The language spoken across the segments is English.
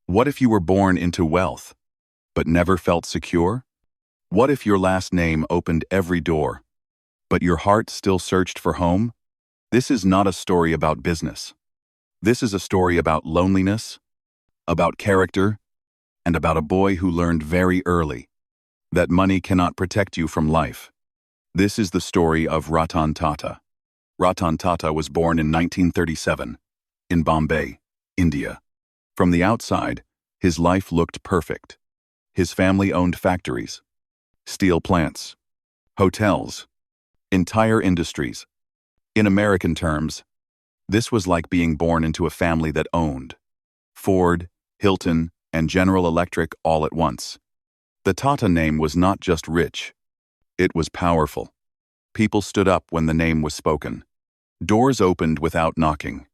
What if you were born into wealth, but never felt secure? What if your last name opened every door, but your heart still searched for home? This is not a story about business. This is a story about loneliness, about character, and about a boy who learned very early that money cannot protect you from life. This is the story of Ratan Tata. Ratan Tata was born in 1937 in Bombay, India. From the outside, his life looked perfect. His family owned factories, steel plants, hotels, entire industries. In American terms, this was like being born into a family that owned Ford, Hilton, and General Electric all at once. The Tata name was not just rich, it was powerful. People stood up when the name was spoken. Doors opened without knocking.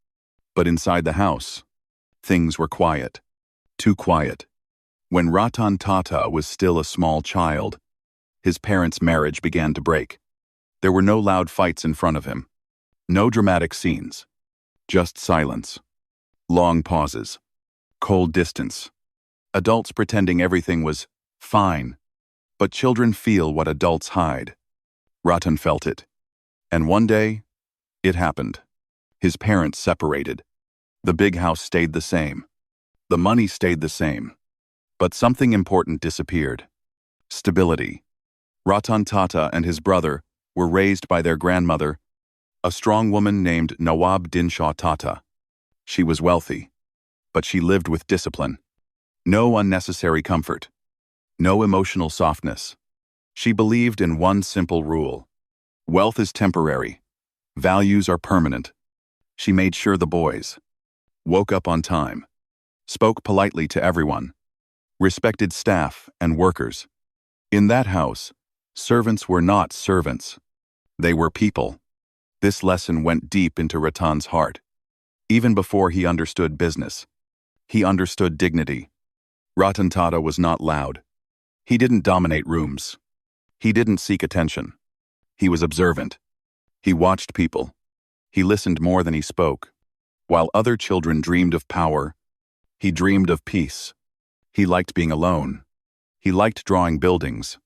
But inside the house, things were quiet. Too quiet. When Ratan Tata was still a small child, his parents' marriage began to break. There were no loud fights in front of him. No dramatic scenes. Just silence. Long pauses. Cold distance. Adults pretending everything was fine. But children feel what adults hide. Ratan felt it. And one day, it happened. His parents separated. The big house stayed the same. The money stayed the same. But something important disappeared. Stability. Ratan Tata and his brother were raised by their grandmother, a strong woman named Nawab Dinshaw Tata. She was wealthy, but she lived with discipline. No unnecessary comfort. No emotional softness. She believed in one simple rule. Wealth is temporary. Values are permanent. She made sure the boys woke up on time, spoke politely to everyone, respected staff and workers. In that house, servants were not servants. They were people. This lesson went deep into Ratan's heart. Even before he understood business, he understood dignity. Ratan Tata was not loud. He didn't dominate rooms. He didn't seek attention. He was observant. He watched people. He listened more than he spoke. While other children dreamed of power, he dreamed of peace. He liked being alone. He liked drawing buildings.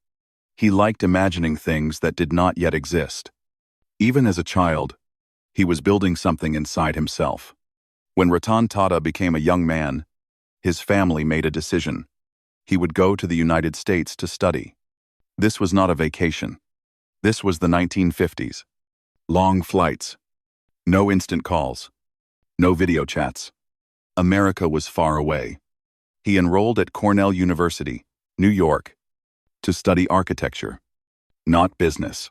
He liked imagining things that did not yet exist. Even as a child, he was building something inside himself. When Ratan Tata became a young man, his family made a decision. He would go to the United States to study. This was not a vacation. This was the 1950s. Long flights. No instant calls. No video chats. America was far away. He enrolled at Cornell University, New York, to study architecture. Not business.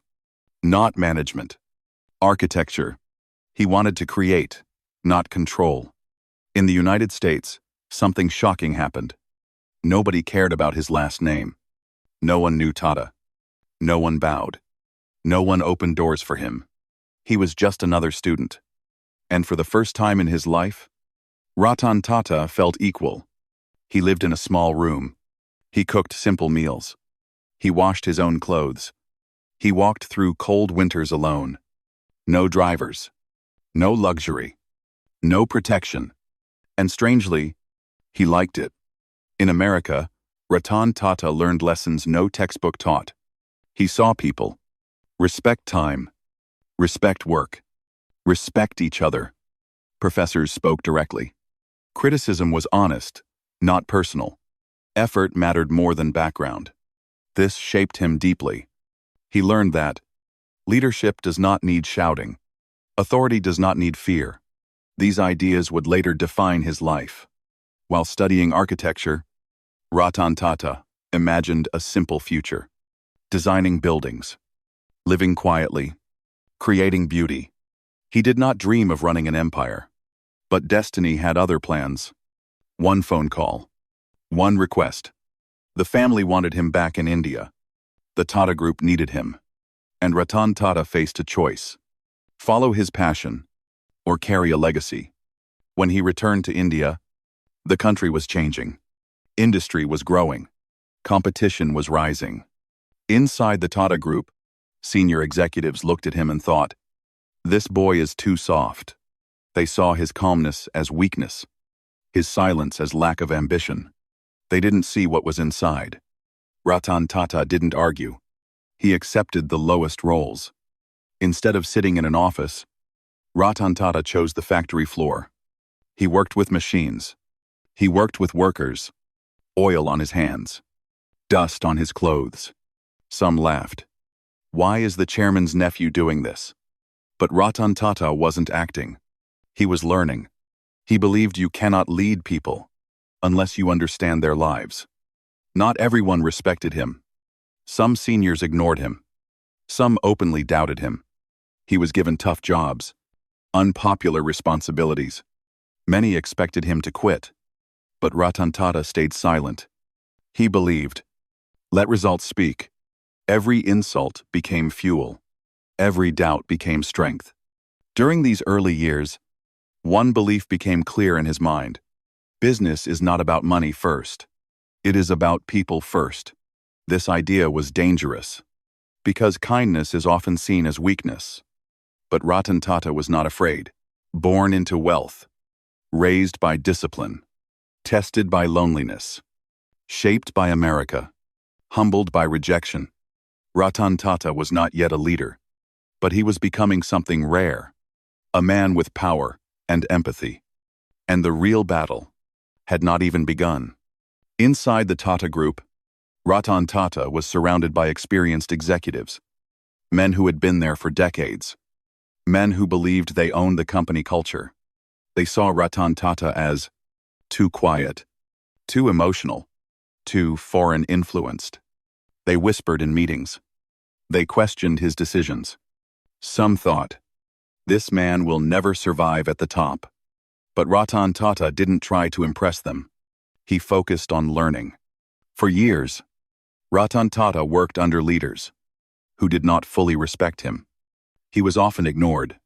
Not management. Architecture. He wanted to create, not control. In the United States, something shocking happened. Nobody cared about his last name. No one knew Tata. No one bowed. No one opened doors for him. He was just another student. And for the first time in his life, Ratan Tata felt equal. He lived in a small room. He cooked simple meals. He washed his own clothes. He walked through cold winters alone. No drivers. No luxury. No protection. And strangely, he liked it. In America, Ratan Tata learned lessons no textbook taught. He saw people. Respect time. Respect work. Respect each other. Professors spoke directly. Criticism was honest, not personal. Effort mattered more than background. This shaped him deeply. He learned that leadership does not need shouting. Authority does not need fear. These ideas would later define his life. While studying architecture, Ratan Tata imagined a simple future. Designing buildings. Living quietly. Creating beauty. He did not dream of running an empire. But destiny had other plans. One phone call. One request. The family wanted him back in India. The Tata Group needed him. And Ratan Tata faced a choice. Follow his passion, or carry a legacy. When he returned to India, the country was changing. Industry was growing. Competition was rising. Inside the Tata Group, senior executives looked at him and thought, "This boy is too soft." They saw his calmness as weakness. his silence as lack of ambition. They didn't see what was inside. Ratan Tata didn't argue. He accepted the lowest roles. Instead of sitting in an office, Ratan Tata chose the factory floor. He worked with machines. He worked with workers. Oil on his hands. Dust on his clothes. Some laughed. Why is the chairman's nephew doing this? But Ratan Tata wasn't acting. He was learning. He believed you cannot lead people unless you understand their lives. Not everyone respected him. Some seniors ignored him. Some openly doubted him. He was given tough jobs, unpopular responsibilities. Many expected him to quit. But Ratan Tata stayed silent. He believed. Let results speak. Every insult became fuel. Every doubt became strength. During these early years, one belief became clear in his mind. Business is not about money first. It is about people first. This idea was dangerous, because kindness is often seen as weakness. But Ratan Tata was not afraid. Born into wealth, raised by discipline, tested by loneliness, shaped by America, humbled by rejection. Ratan Tata was not yet a leader, but he was becoming something rare, a man with power and empathy. And the real battle had not even begun. Inside the Tata Group, Ratan Tata was surrounded by experienced executives, men who had been there for decades, men who believed they owned the company culture. They saw Ratan Tata as too quiet, too emotional, too foreign-influenced. They whispered in meetings. They questioned his decisions. Some thought, this man will never survive at the top. But Ratan Tata didn't try to impress them. He focused on learning. For years, Ratan Tata worked under leaders who did not fully respect him. He was often ignored.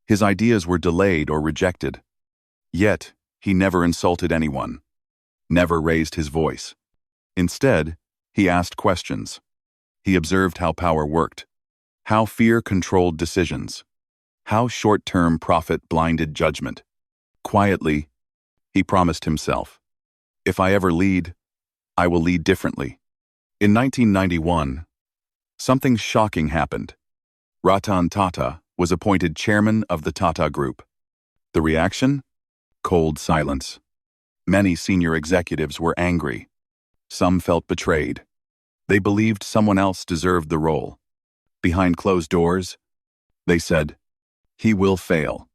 His ideas were delayed or rejected. Yet, he never insulted anyone, never raised his voice. Instead, he asked questions. He observed how power worked, how fear controlled decisions, how short-term profit blinded judgment. Quietly, he promised himself, if I ever lead, I will lead differently. In 1991, something shocking happened. Ratan Tata was appointed chairman of the Tata Group. The reaction? Cold silence. Many senior executives were angry. Some felt betrayed. They believed someone else deserved the role. Behind closed doors, they said, he will fail.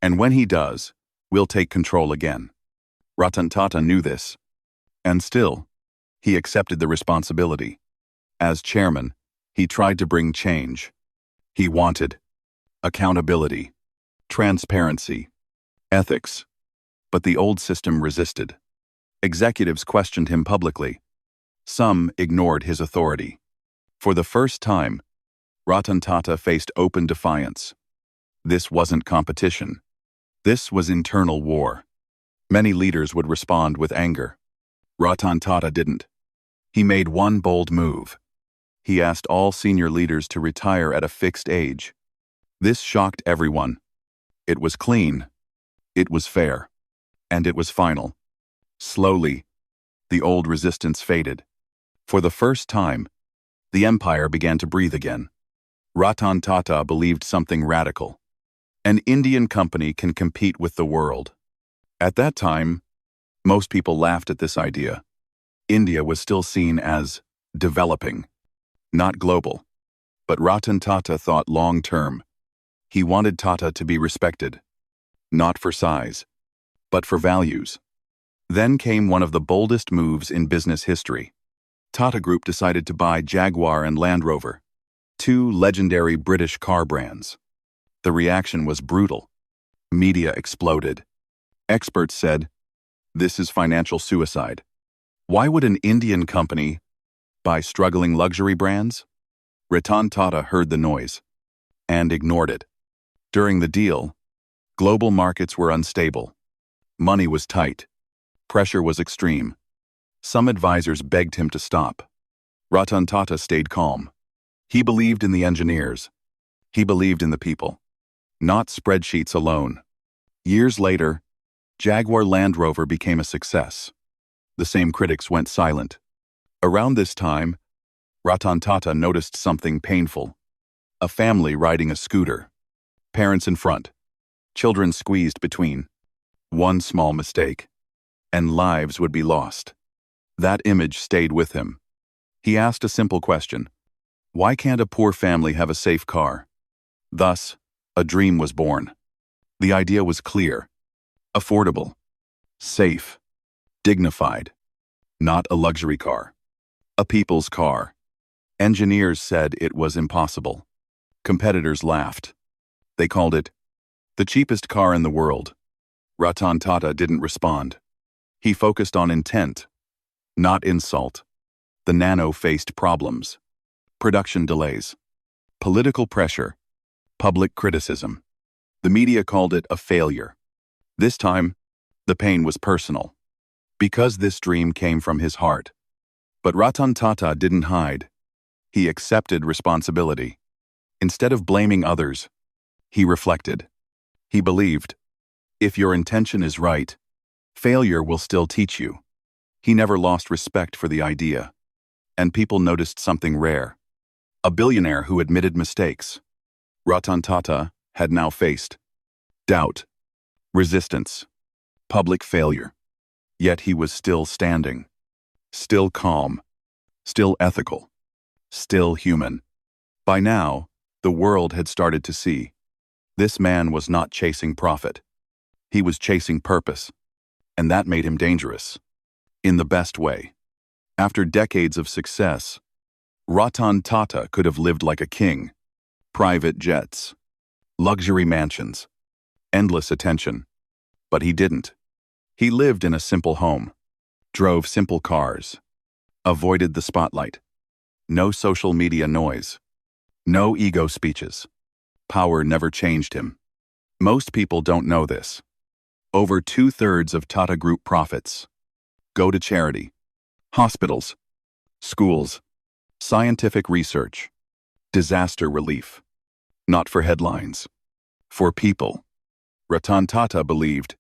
And when he does, we'll take control again. Ratan Tata knew this. And still, he accepted the responsibility. As chairman, he tried to bring change. He wanted accountability, transparency, ethics. But the old system resisted. Executives questioned him publicly. Some ignored his authority. For the first time, Ratan Tata faced open defiance. This wasn't competition. This was internal war. Many leaders would respond with anger. Ratan Tata didn't. He made one bold move. He asked all senior leaders to retire at a fixed age. This shocked everyone. It was clean. It was fair. And it was final. Slowly, the old resistance faded. For the first time, the empire began to breathe again. Ratan Tata believed something radical. An Indian company can compete with the world. At that time, most people laughed at this idea. India was still seen as developing, not global. But Ratan Tata thought long-term. He wanted Tata to be respected, not for size, but for values. Then came one of the boldest moves in business history. Tata Group decided to buy Jaguar and Land Rover, two legendary British car brands. The reaction was brutal. Media exploded. Experts said, this is financial suicide. Why would an Indian company buy struggling luxury brands? Ratan Tata heard the noise and ignored it. During the deal, global markets were unstable. Money was tight. Pressure was extreme. Some advisors begged him to stop. Ratan Tata stayed calm. He believed in the engineers. He believed in the people, not spreadsheets alone. Years later, Jaguar Land Rover became a success. The same critics went silent. Around this time, Ratan Tata noticed something painful. A family riding a scooter. Parents in front. Children squeezed between. One small mistake, and lives would be lost. That image stayed with him. He asked a simple question. Why can't a poor family have a safe car? Thus, a dream was born. The idea was clear. Affordable. Safe. Dignified. Not a luxury car. A people's car. Engineers said it was impossible. Competitors laughed. They called it the cheapest car in the world. Ratan Tata didn't respond. He focused on intent, not insult. The Nano faced problems. Production delays. Political pressure. Public criticism. The media called it a failure. This time, the pain was personal. Because this dream came from his heart. But Ratan Tata didn't hide. He accepted responsibility. Instead of blaming others, he reflected. He believed, if your intention is right, failure will still teach you. He never lost respect for the idea. And people noticed something rare. A billionaire who admitted mistakes. Ratan Tata had now faced doubt, resistance, public failure. Yet he was still standing, still calm, still ethical, still human. By now, the world had started to see. This man was not chasing profit. He was chasing purpose. And that made him dangerous. In the best way. After decades of success, Ratan Tata could have lived like a king. Private jets, luxury mansions, endless attention. But he didn't. He lived in a simple home, drove simple cars, avoided the spotlight. No social media noise. No ego speeches. Power never changed him. Most people don't know this. Over 2/3 of Tata Group profits go to charity, hospitals, schools, scientific research, disaster relief. Not for headlines. For people. Ratan Tata believed,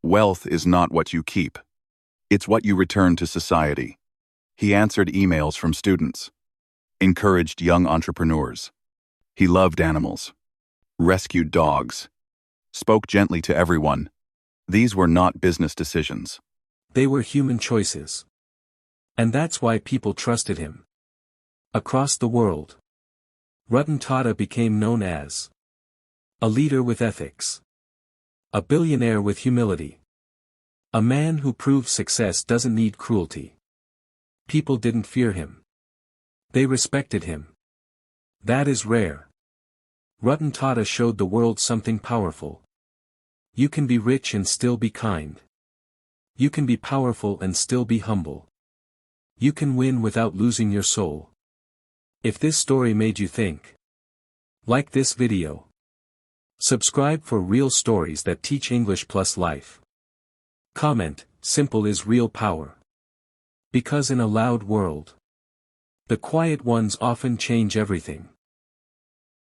wealth is not what you keep. It's what you return to society. He answered emails from students, encouraged young entrepreneurs. He loved animals, rescued dogs, spoke gently to everyone. These were not business decisions. They were human choices. And that's why people trusted him. Across the world, Ratan Tata became known as a leader with ethics, a billionaire with humility, a man who proved success doesn't need cruelty. People didn't fear him. They respected him. That is rare. Ratan Tata showed the world something powerful. You can be rich and still be kind. You can be powerful and still be humble. You can win without losing your soul. If this story made you think, like this video. Subscribe for real stories that teach English plus life. Comment, simple is real power. Because in a loud world, the quiet ones often change everything.